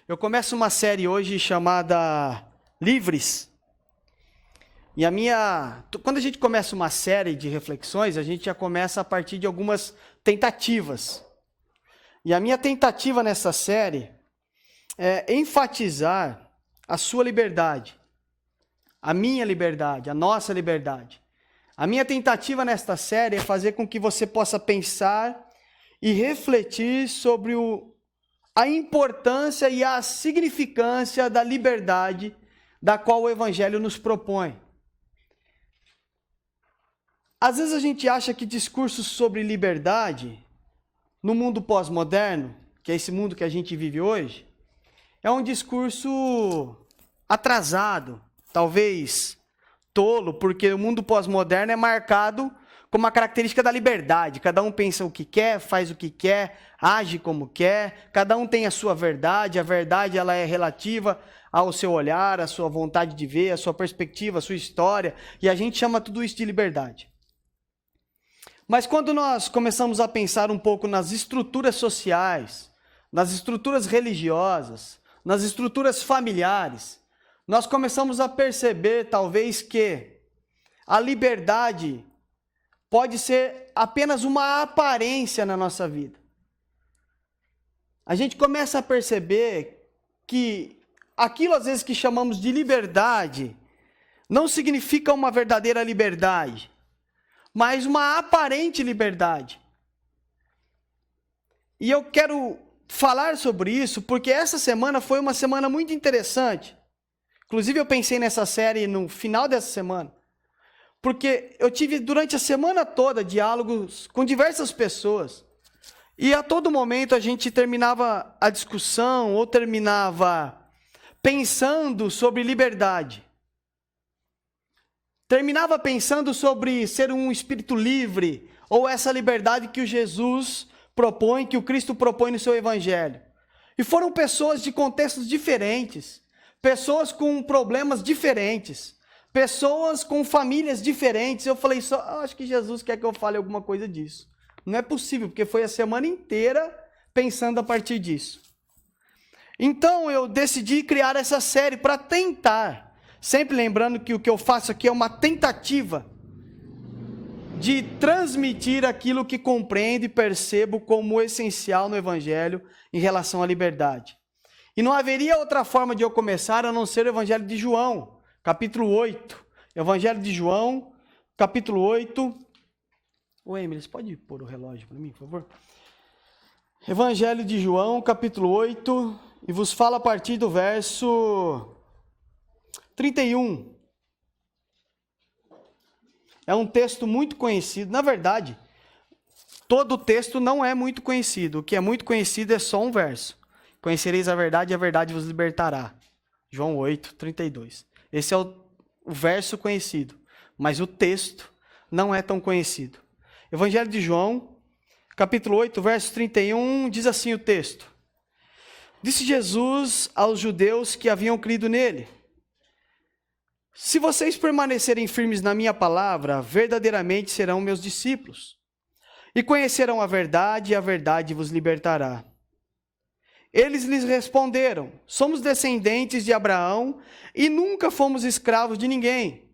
Eu começo uma série hoje chamada Livres. E quando a gente começa uma série de reflexões, a gente já começa a partir de algumas tentativas. E a minha tentativa nessa série é enfatizar a sua liberdade, a minha liberdade, a nossa liberdade. A minha tentativa nesta série é fazer com que você possa pensar e refletir sobre a importância e a significância da liberdade da qual o Evangelho nos propõe. Às vezes a gente acha que discursos sobre liberdade, no mundo pós-moderno, que é esse mundo que a gente vive hoje, é um discurso atrasado, talvez tolo, porque o mundo pós-moderno é marcado com uma característica da liberdade. Cada um pensa o que quer, faz o que quer, age como quer, cada um tem a sua verdade, a verdade ela é relativa ao seu olhar, à sua vontade de ver, à sua perspectiva, à sua história, e a gente chama tudo isso de liberdade. Mas quando nós começamos a pensar um pouco nas estruturas sociais, nas estruturas religiosas, nas estruturas familiares, nós começamos a perceber, talvez, que a liberdade pode ser apenas uma aparência na nossa vida. A gente começa a perceber que aquilo, às vezes, que chamamos de liberdade, não significa uma verdadeira liberdade, mas uma aparente liberdade. E eu quero falar sobre isso porque essa semana foi uma semana muito interessante. Inclusive, eu pensei nessa série no final dessa semana. Porque eu tive durante a semana toda diálogos com diversas pessoas. E a todo momento a gente terminava a discussão ou terminava pensando sobre liberdade. Terminava pensando sobre ser um espírito livre ou essa liberdade que o Jesus propõe, que o Cristo propõe no seu Evangelho. E foram pessoas de contextos diferentes, pessoas com problemas diferentes, pessoas com famílias diferentes. Eu falei, acho que Jesus quer que eu fale alguma coisa disso. Não é possível, porque foi a semana inteira pensando a partir disso. Então eu decidi criar essa série para tentar, sempre lembrando que o que eu faço aqui é uma tentativa de transmitir aquilo que compreendo e percebo como essencial no Evangelho em relação à liberdade. E não haveria outra forma de eu começar a não ser o Evangelho de João, capítulo 8. Evangelho de João, capítulo 8. Ô, Emily, você pode pôr o relógio para mim, por favor? Evangelho de João, capítulo 8, e vos falo a partir do verso 31. É um texto muito conhecido. Na verdade, todo o texto não é muito conhecido. O que é muito conhecido é só um verso. Conhecereis a verdade e a verdade vos libertará. João 8, 32. Esse é o verso conhecido, mas o texto não é tão conhecido. Evangelho de João, capítulo 8, verso 31, diz assim o texto. Disse Jesus aos judeus que haviam crido nele: se vocês permanecerem firmes na minha palavra, verdadeiramente serão meus discípulos, e conhecerão a verdade, e a verdade vos libertará. Eles lhes responderam: somos descendentes de Abraão e nunca fomos escravos de ninguém.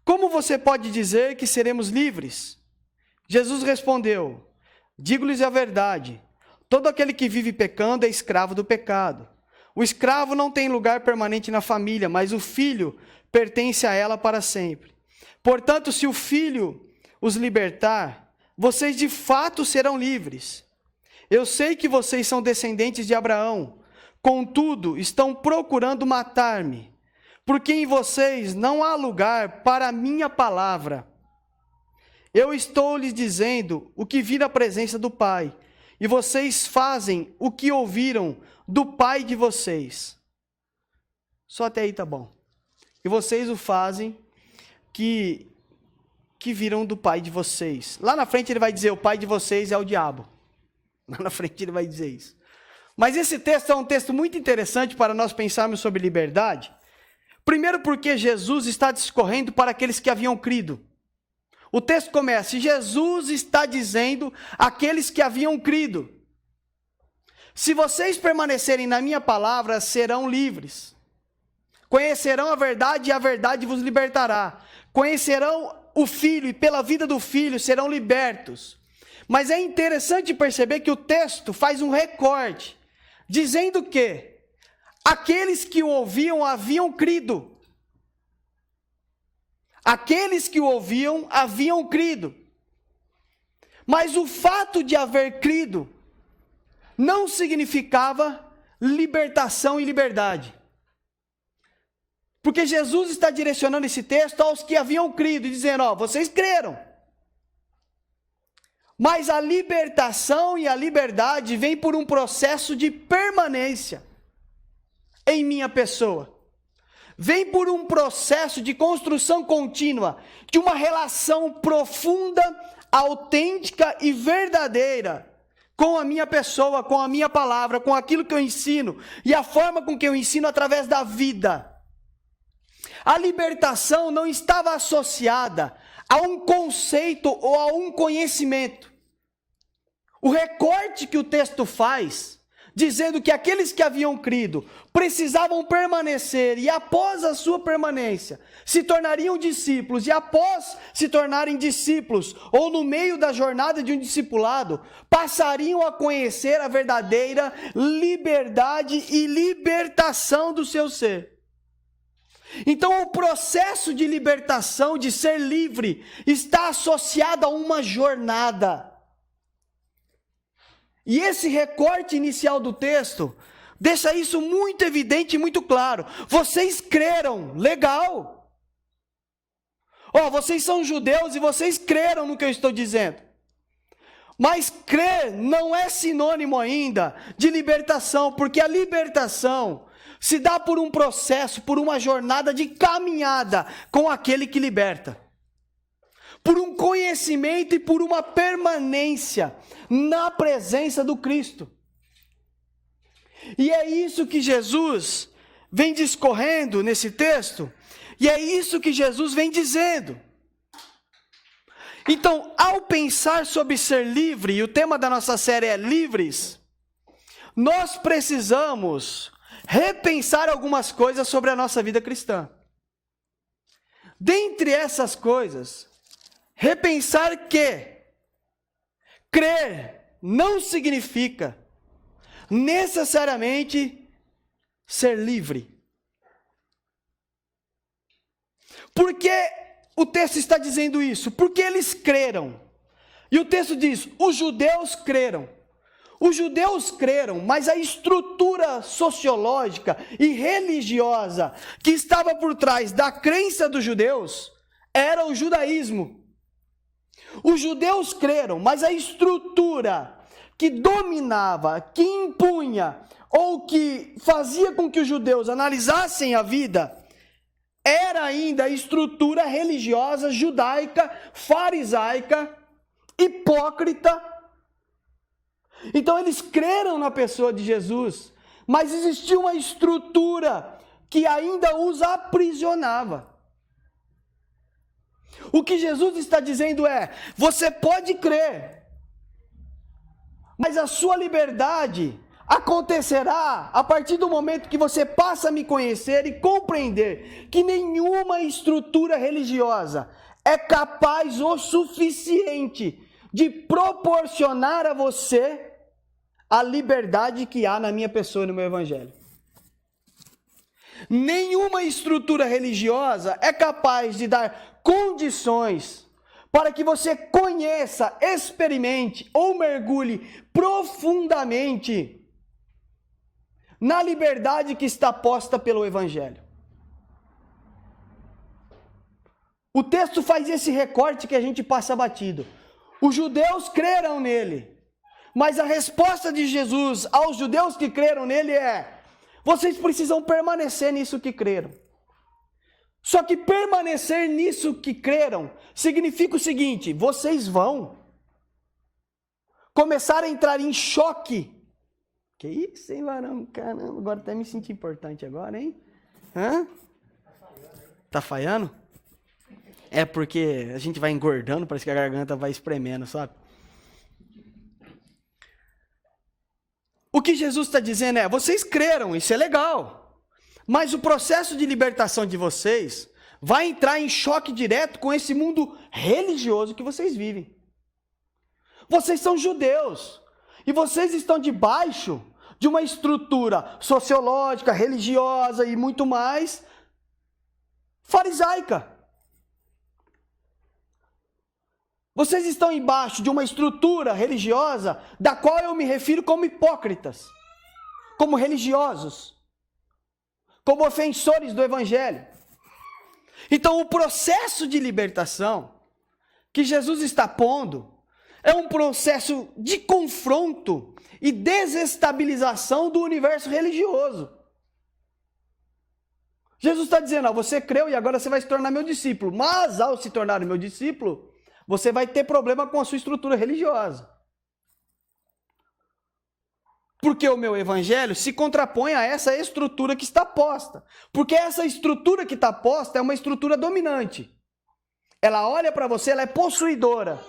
Como você pode dizer que seremos livres? Jesus respondeu: digo-lhes a verdade. Todo aquele que vive pecando é escravo do pecado. O escravo não tem lugar permanente na família, mas o filho pertence a ela para sempre. Portanto, se o filho os libertar, vocês de fato serão livres. Eu sei que vocês são descendentes de Abraão, contudo, estão procurando matar-me, porque em vocês não há lugar para a minha palavra. Eu estou lhes dizendo o que vi na presença do Pai, e vocês fazem o que ouviram do pai de vocês. Só até aí tá bom. E vocês o fazem que viram do pai de vocês. Lá na frente ele vai dizer, o pai de vocês é o diabo. Lá na frente ele vai dizer isso. Mas esse texto é um texto muito interessante para nós pensarmos sobre liberdade. Primeiro porque Jesus está discorrendo para aqueles que haviam crido. O texto começa, Jesus está dizendo àqueles que haviam crido. Se vocês permanecerem na minha palavra, serão livres. Conhecerão a verdade e a verdade vos libertará. Conhecerão o Filho e pela vida do Filho serão libertos. Mas é interessante perceber que o texto faz um recorte, dizendo que aqueles que o ouviam haviam crido. Aqueles que o ouviam haviam crido. Mas o fato de haver crido não significava libertação e liberdade. Porque Jesus está direcionando esse texto aos que haviam crido e dizendo, ó, vocês creram. Mas a libertação e a liberdade vem por um processo de permanência em minha pessoa. Vem por um processo de construção contínua, de uma relação profunda, autêntica e verdadeira com a minha pessoa, com a minha palavra, com aquilo que eu ensino e a forma com que eu ensino através da vida. A libertação não estava associada a um conceito ou a um conhecimento. O recorte que o texto faz, dizendo que aqueles que haviam crido precisavam permanecer e após a sua permanência se tornariam discípulos e após se tornarem discípulos ou no meio da jornada de um discipulado, passariam a conhecer a verdadeira liberdade e libertação do seu ser. Então o processo de libertação, de ser livre, está associado a uma jornada. E esse recorte inicial do texto deixa isso muito evidente e muito claro. Vocês creram, legal. Ó, vocês são judeus e vocês creram no que eu estou dizendo. Mas crer não é sinônimo ainda de libertação, porque a libertação se dá por um processo, por uma jornada de caminhada com aquele que liberta. Por um conhecimento e por uma permanência na presença do Cristo. E é isso que Jesus vem discorrendo nesse texto, e é isso que Jesus vem dizendo. Então, ao pensar sobre ser livre, e o tema da nossa série é livres, nós precisamos repensar algumas coisas sobre a nossa vida cristã. Dentre essas coisas, repensar que crer não significa necessariamente ser livre. Por que o texto está dizendo isso? Porque eles creram. E o texto diz, os judeus creram. Os judeus creram, mas a estrutura sociológica e religiosa que estava por trás da crença dos judeus era o judaísmo. Os judeus creram, mas a estrutura que dominava, que impunha ou que fazia com que os judeus analisassem a vida era ainda a estrutura religiosa judaica, farisaica, hipócrita. Então eles creram na pessoa de Jesus, mas existia uma estrutura que ainda os aprisionava. O que Jesus está dizendo é, você pode crer, mas a sua liberdade acontecerá a partir do momento que você passa a me conhecer e compreender que nenhuma estrutura religiosa é capaz o suficiente de proporcionar a você a liberdade que há na minha pessoa e no meu evangelho. Nenhuma estrutura religiosa é capaz de dar condições para que você conheça, experimente ou mergulhe profundamente na liberdade que está posta pelo evangelho. O texto faz esse recorte que a gente passa batido. Os judeus creram nele, mas a resposta de Jesus aos judeus que creram nele é: vocês precisam permanecer nisso que creram. Só que permanecer nisso que creram significa o seguinte: vocês vão começar a entrar em choque. Que isso, hein, varão? Caramba, agora até me senti importante agora, hein? Hã? Tá falhando? É porque a gente vai engordando, parece que a garganta vai espremendo, sabe? O que Jesus está dizendo é, vocês creram, isso é legal, mas o processo de libertação de vocês vai entrar em choque direto com esse mundo religioso que vocês vivem. Vocês são judeus, e vocês estão debaixo de uma estrutura sociológica, religiosa e muito mais farisaica. Vocês estão embaixo de uma estrutura religiosa da qual eu me refiro como hipócritas, como religiosos, como ofensores do evangelho. Então, o processo de libertação que Jesus está pondo é um processo de confronto e desestabilização do universo religioso. Jesus está dizendo, você creu e agora você vai se tornar meu discípulo, mas ao se tornar meu discípulo, você vai ter problema com a sua estrutura religiosa. Porque o meu evangelho se contrapõe a essa estrutura que está posta. Porque essa estrutura que está posta é uma estrutura dominante. Ela olha para você, ela é possuidora.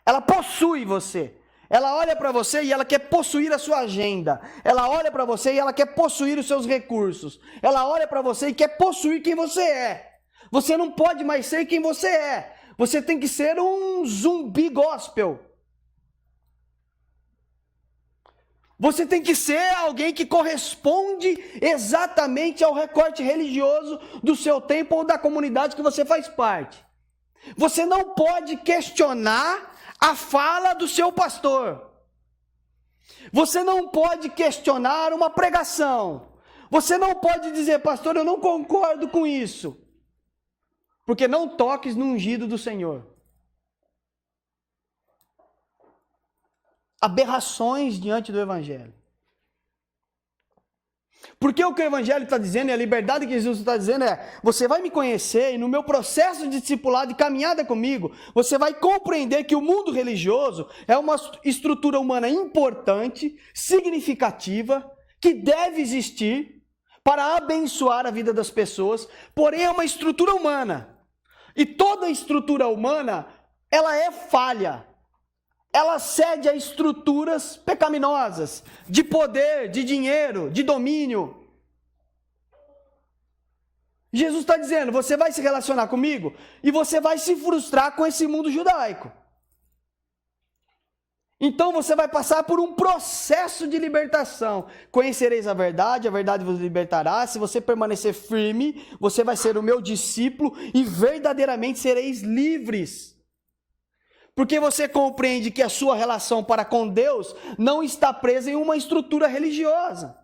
Ela possui você. Ela olha para você e ela quer possuir a sua agenda. Ela olha para você e ela quer possuir os seus recursos. Ela olha para você e quer possuir quem você é. Você não pode mais ser quem você é. Você tem que ser um zumbi gospel. Você tem que ser alguém que corresponde exatamente ao recorte religioso do seu tempo ou da comunidade que você faz parte. Você não pode questionar a fala do seu pastor. Você não pode questionar uma pregação. Você não pode dizer, pastor, eu não concordo com isso. Porque não toques no ungido do Senhor. Aberrações diante do evangelho. Porque o que o evangelho está dizendo e a liberdade que Jesus está dizendo é, você vai me conhecer e no meu processo de discipulado e caminhada comigo, você vai compreender que o mundo religioso é uma estrutura humana importante, significativa, que deve existir para abençoar a vida das pessoas, porém é uma estrutura humana. E toda estrutura humana, ela é falha. Ela cede a estruturas pecaminosas, de poder, de dinheiro, de domínio. Jesus está dizendo, você vai se relacionar comigo e você vai se frustrar com esse mundo judaico. Então você vai passar por um processo de libertação. Conhecereis a verdade vos libertará. Se você permanecer firme, você vai ser o meu discípulo e verdadeiramente sereis livres. Porque você compreende que a sua relação para com Deus não está presa em uma estrutura religiosa.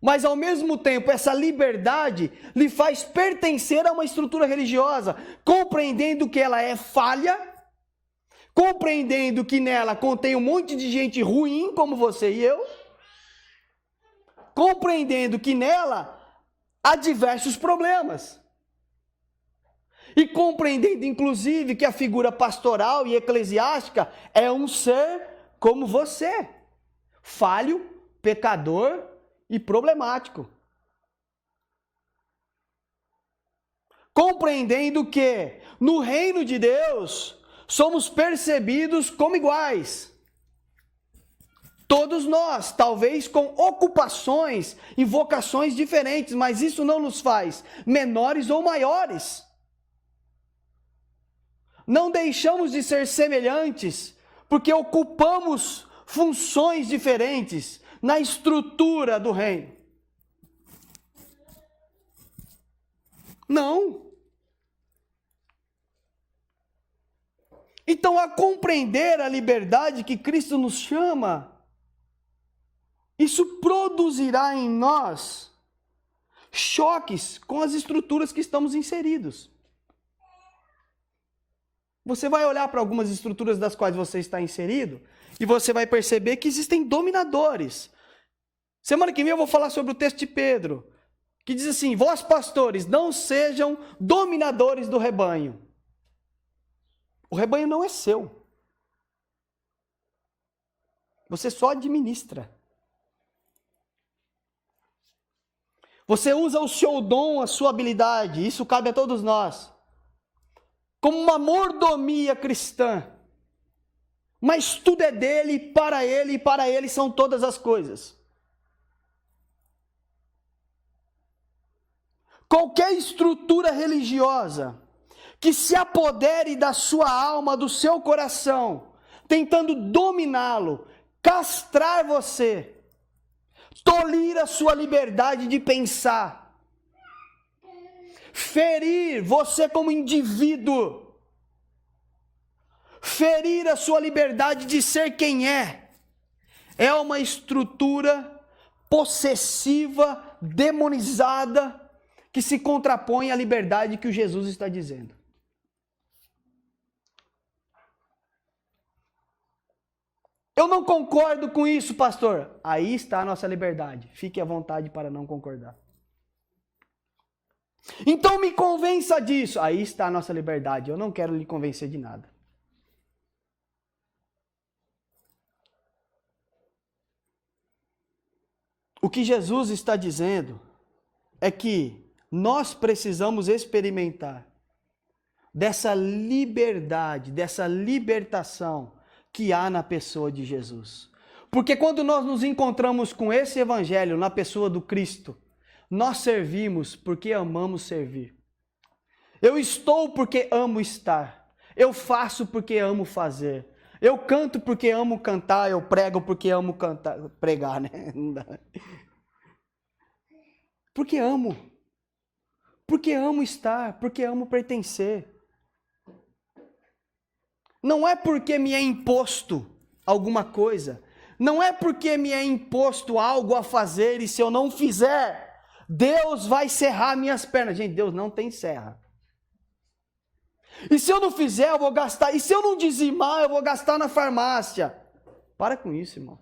Mas ao mesmo tempo, essa liberdade lhe faz pertencer a uma estrutura religiosa, compreendendo que ela é falha, compreendendo que nela contém um monte de gente ruim como você e eu, compreendendo que nela há diversos problemas. E compreendendo, inclusive, que a figura pastoral e eclesiástica é um ser como você, falho, pecador e problemático. Compreendendo que, no reino de Deus, somos percebidos como iguais. Todos nós, talvez com ocupações e vocações diferentes, mas isso não nos faz menores ou maiores. Não deixamos de ser semelhantes, porque ocupamos funções diferentes na estrutura do reino. Não. Então, a compreender a liberdade que Cristo nos chama, isso produzirá em nós choques com as estruturas que estamos inseridos. Você vai olhar para algumas estruturas das quais você está inserido e você vai perceber que existem dominadores. Semana que vem eu vou falar sobre o texto de Pedro, que diz assim, vós pastores, não sejam dominadores do rebanho. O rebanho não é seu. Você só administra. Você usa o seu dom, a sua habilidade, isso cabe a todos nós, como uma mordomia cristã. Mas tudo é dele, e para ele são todas as coisas. qualquer estrutura religiosa que se apodere da sua alma, do seu coração, tentando dominá-lo, castrar você, tolir a sua liberdade de pensar, ferir você como indivíduo, ferir a sua liberdade de ser quem é uma estrutura possessiva, demonizada, que se contrapõe à liberdade que o Jesus está dizendo. Eu não concordo com isso, pastor. Aí está a nossa liberdade. Fique à vontade para não concordar. Então me convença disso. Aí está a nossa liberdade. Eu não quero lhe convencer de nada. O que Jesus está dizendo é que nós precisamos experimentar dessa liberdade, dessa libertação que há na pessoa de Jesus. Porque quando nós nos encontramos com esse evangelho na pessoa do Cristo, nós servimos porque amamos servir. Eu estou porque amo estar. Eu faço porque amo fazer. Eu canto porque amo cantar. Eu prego porque amo cantar, pregar, né? Porque amo. Porque amo estar, porque amo pertencer. Não é porque me é imposto alguma coisa. Não é porque me é imposto algo a fazer e se eu não fizer, Deus vai serrar minhas pernas. Gente, Deus não tem serra. E se eu não fizer, eu vou gastar. E se eu não dizimar, eu vou gastar na farmácia. Para com isso, irmão.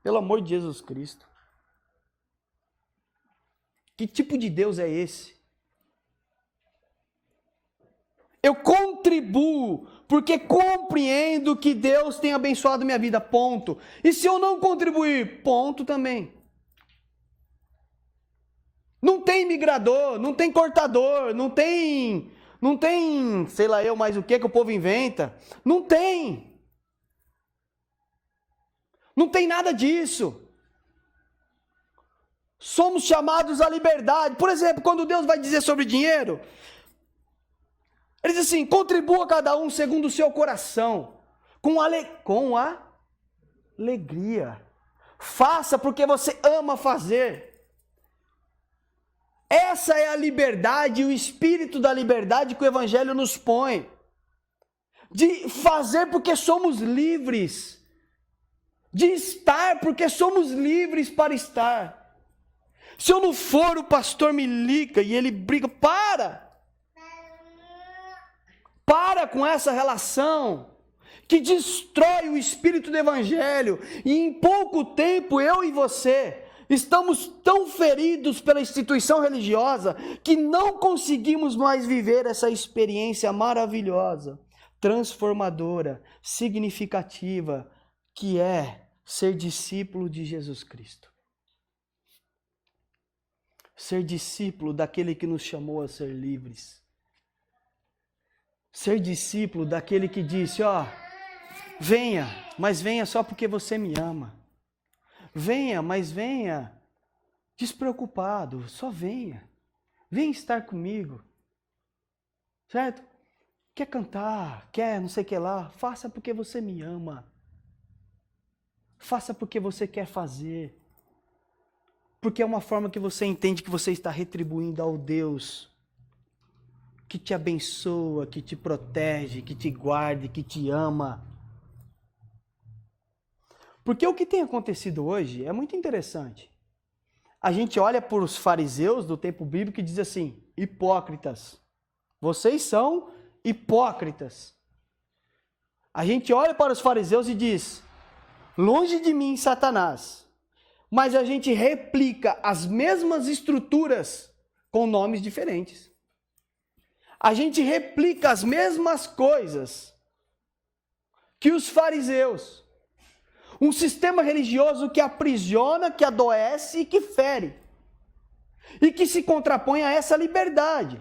Pelo amor de Jesus Cristo. Que tipo de Deus é esse? Eu contribuo porque compreendo que Deus tem abençoado minha vida, ponto. E se eu não contribuir, ponto também. Não tem migrador, não tem cortador, não tem, sei lá eu mais o que o povo inventa. Não tem. Não tem nada disso. Somos chamados à liberdade. Por exemplo, quando Deus vai dizer sobre dinheiro, Ele diz assim, contribua cada um segundo o seu coração, com alegria. Faça porque você ama fazer. Essa é a liberdade, o espírito da liberdade que o Evangelho nos põe. De fazer porque somos livres. De estar porque somos livres para estar. Se eu não for, o pastor me liga e ele briga, Para com essa relação que destrói o espírito do Evangelho. E em pouco tempo, eu e você estamos tão feridos pela instituição religiosa que não conseguimos mais viver essa experiência maravilhosa, transformadora, significativa, que é ser discípulo de Jesus Cristo. Ser discípulo daquele que nos chamou a ser livres. Ser discípulo daquele que disse, venha, mas venha só porque você me ama. Venha, mas venha despreocupado, só venha. Venha estar comigo. Certo? Quer cantar, quer não sei o que lá, faça porque você me ama. Faça porque você quer fazer. Porque é uma forma que você entende que você está retribuindo ao Deus que te abençoa, que te protege, que te guarda, que te ama. Porque o que tem acontecido hoje é muito interessante. A gente olha para os fariseus do tempo bíblico e diz assim, hipócritas. Vocês são hipócritas. A gente olha para os fariseus e diz, longe de mim, Satanás. Mas a gente replica as mesmas estruturas com nomes diferentes. A gente replica as mesmas coisas que os fariseus. Um sistema religioso que aprisiona, que adoece e que fere. E que se contrapõe a essa liberdade.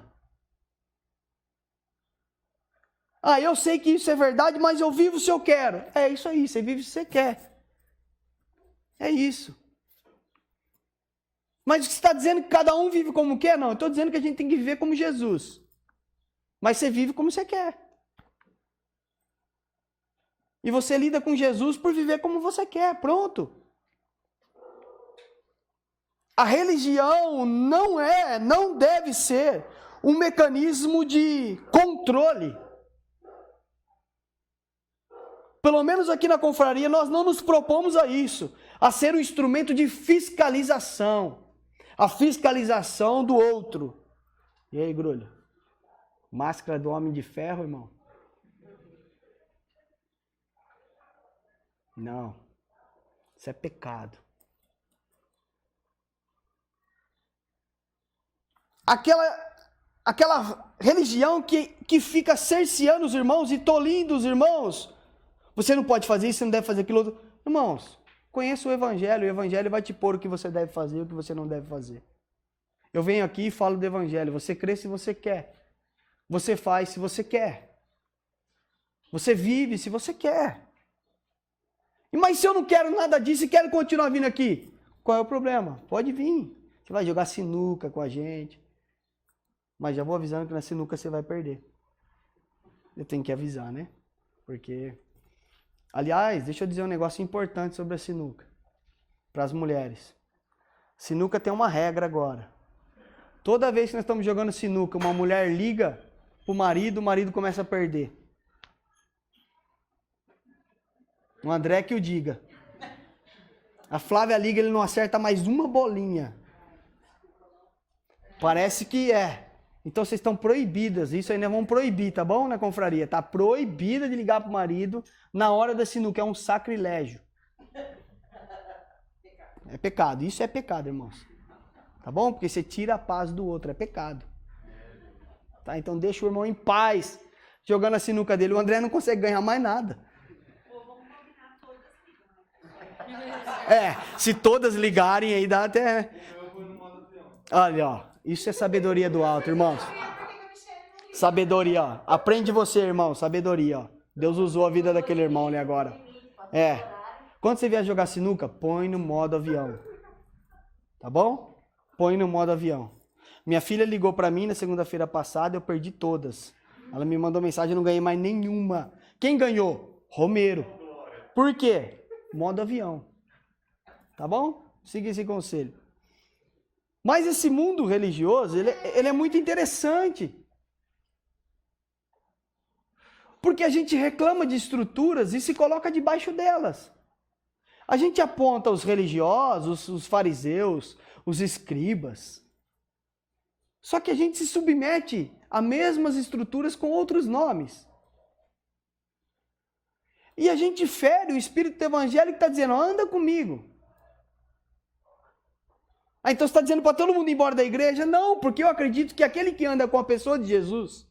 Eu sei que isso é verdade, mas eu vivo se eu quero. É isso aí, você vive se você quer. É isso. Mas você está dizendo que cada um vive como quer? Não, eu estou dizendo que a gente tem que viver como Jesus. Mas você vive como você quer. E você lida com Jesus por viver como você quer, pronto. A religião não deve ser um mecanismo de controle. Pelo menos aqui na confraria, nós não nos propomos a isso, a ser um instrumento de fiscalização. A fiscalização do outro. E aí, Grulho? Máscara do Homem de Ferro, irmão? Não. Isso é pecado. Aquela religião que fica cerceando os irmãos e tolindo os irmãos. Você não pode fazer isso, você não deve fazer aquilo outro. Irmãos, conheça o Evangelho vai te pôr o que você deve fazer e o que você não deve fazer. Eu venho aqui e falo do Evangelho, você crê se você quer. Você faz se você quer. Você vive se você quer. Mas se eu não quero nada disso e quero continuar vindo aqui, qual é o problema? Pode vir. Você vai jogar sinuca com a gente. Mas já vou avisando que na sinuca você vai perder. Eu tenho que avisar, né? Porque... Aliás, deixa eu dizer um negócio importante sobre a sinuca. Para as mulheres. Sinuca tem uma regra agora. Toda vez que nós estamos jogando sinuca, uma mulher liga pro marido, o marido começa a perder. O André que o diga. A Flávia liga, ele não acerta mais uma bolinha. Parece que é. Então vocês estão proibidas. Isso ainda vão proibir, tá bom? Na confraria. Tá proibida de ligar pro marido na hora da sinuca. É um sacrilégio. É pecado. Isso é pecado, irmãos. Tá bom? Porque você tira a paz do outro. É pecado. Tá? Então deixa o irmão em paz. Jogando a sinuca dele. O André não consegue ganhar mais nada. Se todas ligarem aí dá até... Olha, ó. Isso é sabedoria do alto, irmãos. Sabedoria, ó. Aprende você, irmão. Sabedoria, ó. Deus usou a vida daquele irmão ali agora. Quando você vier jogar sinuca, põe no modo avião. Tá bom? Põe no modo avião. Minha filha ligou pra mim na segunda-feira passada, eu perdi todas. Ela me mandou mensagem, eu não ganhei mais nenhuma. Quem ganhou? Romero. Por quê? Modo avião. Tá bom? Siga esse conselho. Mas esse mundo religioso, ele é muito interessante. Porque a gente reclama de estruturas e se coloca debaixo delas. A gente aponta os religiosos, os fariseus, os escribas. Só que a gente se submete a mesmas estruturas com outros nomes. E a gente fere o espírito evangélico que está dizendo, anda comigo. Então você está dizendo para todo mundo ir embora da igreja? Não, porque eu acredito que aquele que anda com a pessoa de Jesus,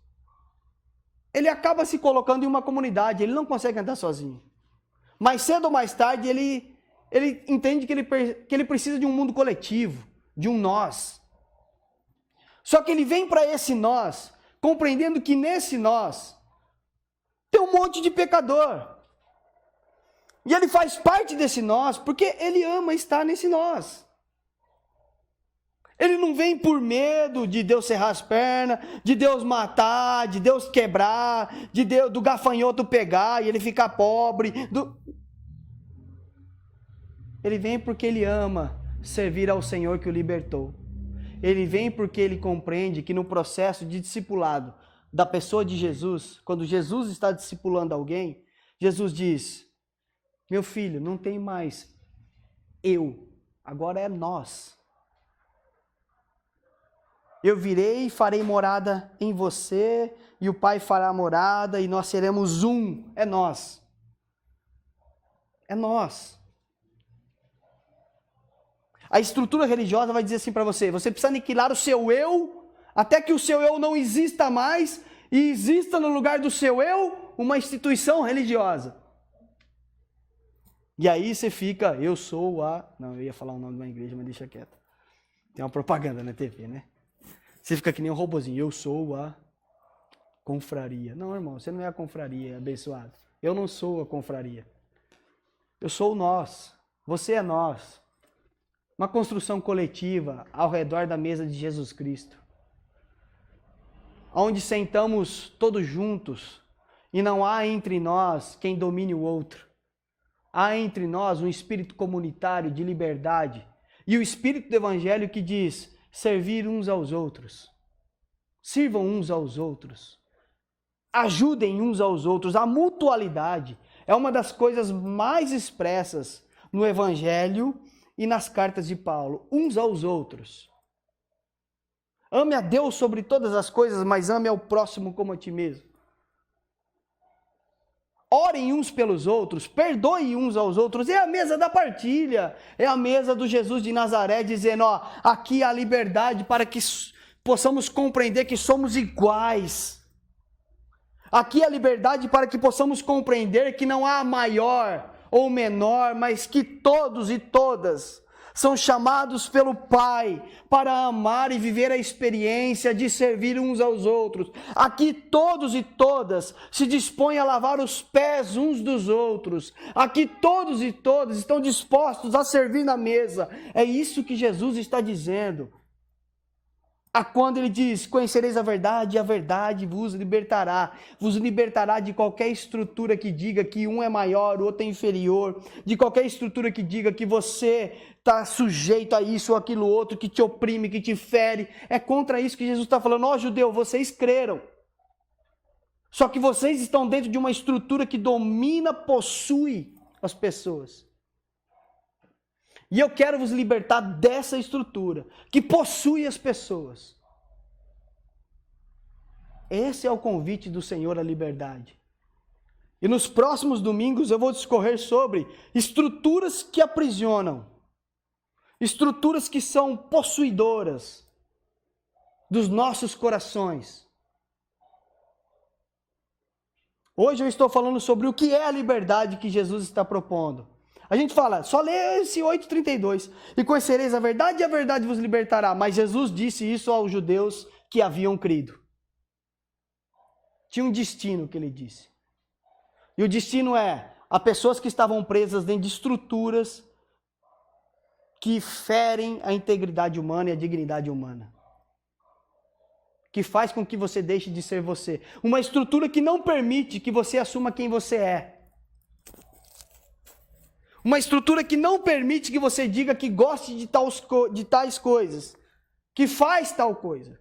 ele acaba se colocando em uma comunidade, ele não consegue andar sozinho. Mais cedo ou mais tarde, ele entende que ele precisa de um mundo coletivo, de um nós. Só que ele vem para esse nós, compreendendo que nesse nós tem um monte de pecador. E ele faz parte desse nós, porque ele ama estar nesse nós. Ele não vem por medo de Deus serrar as pernas, de Deus matar, de Deus quebrar, do gafanhoto pegar e ele ficar pobre. Ele vem porque ele ama servir ao Senhor que o libertou. Ele vem porque ele compreende que no processo de discipulado da pessoa de Jesus, quando Jesus está discipulando alguém, Jesus diz, meu filho, não tem mais eu, agora é nós. Eu virei e farei morada em você, e o Pai fará morada, e nós seremos um. É nós. É nós. A estrutura religiosa vai dizer assim para você, você precisa aniquilar o seu eu, até que o seu eu não exista mais, e exista no lugar do seu eu, uma instituição religiosa. E aí você fica, eu sou a... Não, eu ia falar o nome de uma igreja, mas deixa quieto. Tem uma propaganda na TV, né? Você fica que nem um robozinho, eu sou a confraria. Não, irmão, você não é a confraria, abençoado. Eu não sou a confraria. Eu sou o nós. Você é nós. Uma construção coletiva ao redor da mesa de Jesus Cristo. Onde sentamos todos juntos e não há entre nós quem domine o outro. Há entre nós um espírito comunitário de liberdade e o espírito do evangelho que diz servir uns aos outros. Sirvam uns aos outros. Ajudem uns aos outros. A mutualidade é uma das coisas mais expressas no evangelho e nas cartas de Paulo. Uns aos outros. Ame a Deus sobre todas as coisas, mas ame ao próximo como a ti mesmo. Orem uns pelos outros, perdoem uns aos outros. É a mesa da partilha, é a mesa do Jesus de Nazaré dizendo, ó, aqui há liberdade para que possamos compreender que somos iguais. Aqui há liberdade para que possamos compreender que não há maior ou menor, mas que todos e todas são chamados pelo Pai para amar e viver a experiência de servir uns aos outros. Aqui todos e todas se dispõem a lavar os pés uns dos outros. Aqui todos e todas estão dispostos a servir na mesa. É isso que Jesus está dizendo. Quando ele diz, conhecereis a verdade vos libertará. Vos libertará de qualquer estrutura que diga que um é maior, o outro é inferior. De qualquer estrutura que diga que você está sujeito a isso ou aquilo outro, que te oprime, que te fere. É contra isso que Jesus está falando. Ó, judeu, vocês creram. Só que vocês estão dentro de uma estrutura que domina, possui as pessoas. E eu quero vos libertar dessa estrutura que possui as pessoas. Esse é o convite do Senhor à liberdade. E nos próximos domingos eu vou discorrer sobre estruturas que aprisionam, estruturas que são possuidoras dos nossos corações. Hoje eu estou falando sobre o que é a liberdade que Jesus está propondo. A gente fala, só lê esse 8,32. E conhecereis a verdade e a verdade vos libertará. Mas Jesus disse isso aos judeus que haviam crido. Tinha um destino que ele disse. E o destino é a pessoas que estavam presas dentro de estruturas que ferem a integridade humana e a dignidade humana. Que faz com que você deixe de ser você. Uma estrutura que não permite que você assuma quem você é. Uma estrutura que não permite que você diga que goste de tais coisas, que faz tal coisa.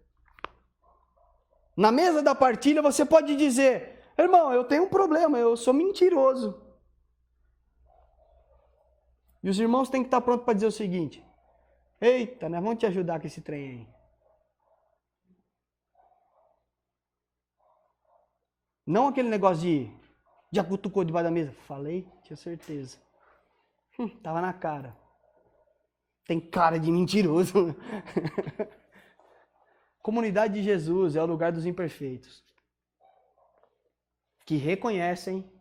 Na mesa da partilha você pode dizer, irmão, eu tenho um problema, eu sou mentiroso. E os irmãos têm que estar prontos para dizer o seguinte, eita, nós vamos te ajudar com esse trem aí. Não aquele negócio de já cutucou debaixo da mesa. Falei, tinha certeza. Tava na cara. Tem cara de mentiroso. Comunidade de Jesus é o lugar dos imperfeitos. Que reconhecem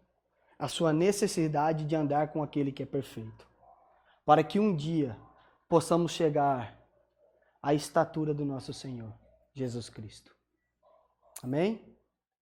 a sua necessidade de andar com aquele que é perfeito. Para que um dia possamos chegar à estatura do nosso Senhor, Jesus Cristo. Amém?